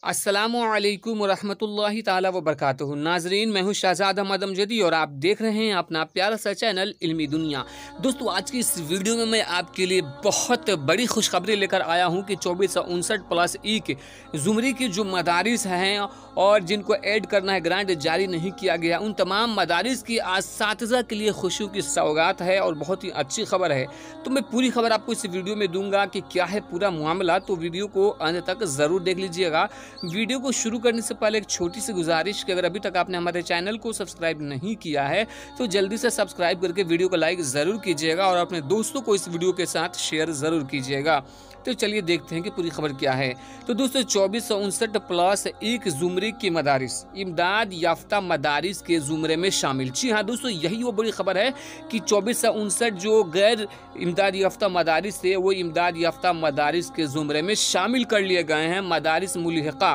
अस्सलामुअलैकुम वरहमतुल्लाहि ताला वबरकातुहू। नाजरीन, मैं हूँ शाहजाद अहमद अमजदी और आप देख रहे हैं अपना प्यारा सा चैनल इल्मी दुनिया। दोस्तों, आज की इस वीडियो में मैं आपके लिए बहुत बड़ी खुशखबरी लेकर आया हूँ कि 2459+E के ज़ुमरी की जो मदारिस हैं और जिनको ऐड करना है, ग्रांट जारी नहीं किया गया, उन तमाम मदारिस की असातिज़ा के लिए खुशियों की सौगात है और बहुत ही अच्छी खबर है। तो मैं पूरी खबर आपको इस वीडियो में दूंगा कि क्या है पूरा मामला, तो वीडियो को अंत तक ज़रूर देख लीजिएगा। वीडियो को शुरू करने से पहले एक छोटी सी गुजारिश कि अगर अभी तक आपने हमारे चैनल को सब्सक्राइब नहीं किया है तो जल्दी से सब्सक्राइब करके वीडियो को लाइक ज़रूर कीजिएगा और अपने दोस्तों को इस वीडियो के साथ शेयर ज़रूर कीजिएगा। तो चलिए देखते हैं कि पूरी खबर क्या है। तो दोस्तों, 2459+E ज़ुमरे की मदारिस इमदाद याफ्ता मदारिस के ज़ुमरे में शामिल। जी हाँ दोस्तों, यही वो बड़ी खबर है कि 2459 जो गैर इमदाद याफ्ता मदारिस थे वो इमदाद याफ्ता मदारिस के ज़ुमरे में शामिल कर लिए गए हैं। मदारिस मुल्हिका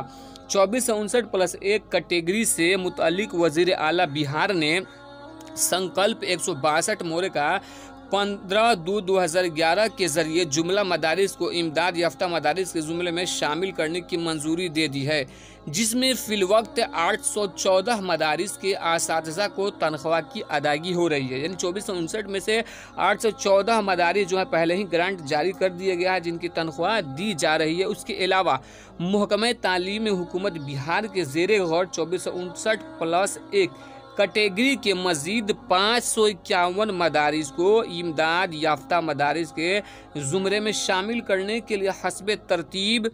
2459+1 कैटेगरी से मुतअल्लिक वज़ीर आला बिहार ने संकल्प 162 मोरे का 15/2/2011 के जरिए जुमला मदारिस को इमदाद याफ्ता मदारिस के जुमले में शामिल करने की मंजूरी दे दी है, जिसमें फिलवक्त 814 मदारिस के असातिज़ा को तनख्वाह की अदायगी हो रही है। यानी 2459 में से 814 मदारिस जो है पहले ही ग्रांट जारी कर दिया गया है, जिनकी तनख्वाह दी जा रही है। उसके अलावा महकमे तालीम हुकूमत बिहार के ज़ेरे गौर 2459+1 कैटेगरी के मजीद 551 मदारिस को इमदाद याफ्ता मदारिस के ज़ुमरे में शामिल करने के लिए हस्बे तरतीब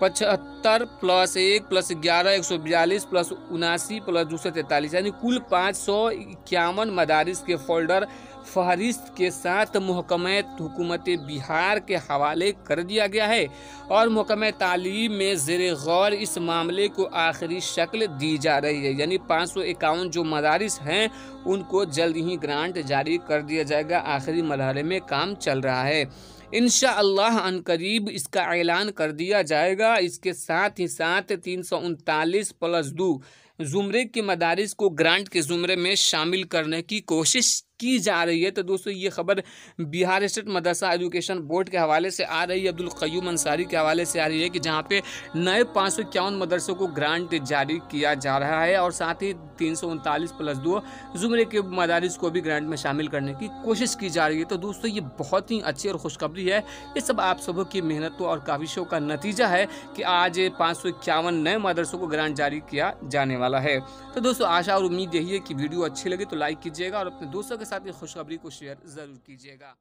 75+1+11 142+79+243 यानी कुल 551 मदारिस के फोल्डर फहरिस्त के साथ महकमे हुकूमत बिहार के हवाले कर दिया गया है और महकमे तालीम में ज़ेरे गौर इस मामले को आखिरी शक्ल दी जा रही है। यानी 551 जो मदारिस हैं उनको जल्द ही ग्रांट जारी कर दिया जाएगा। आखिरी मरहले में काम चल रहा है। इंशाअल्लाह अनकरीब इसका ऐलान कर दिया जाएगा। इसके साथ ही साथ 339+2 ज़ुमरे के मदारिस को ग्रांट के ज़ुमरे में शामिल करने की कोशिश की जा रही है। तो दोस्तों, ये खबर बिहार स्टेट मदरसा एजुकेशन बोर्ड के हवाले से आ रही है, अब्दुल क़य्यूम अंसारी के हवाले से आ रही है कि जहाँ पे नए 551 मदरसों को ग्रांट जारी किया जा रहा है और साथ ही 339+2 ज़ुमरे के मदारिस को भी ग्रांट में शामिल करने की कोशिश की जा रही है। तो दोस्तों, ये बहुत ही अच्छी और खुशखबरी है। ये सब आप सबों की मेहनतों और काविशों का नतीजा है कि आज 551 नए मदरसों को ग्रांट जारी किया जाने वाला है। तो दोस्तों, आशा और उम्मीद यही है कि वीडियो अच्छी लगे तो लाइक कीजिएगा और अपने दोस्तों के साथ ये खुशखबरी को शेयर ज़रूर कीजिएगा।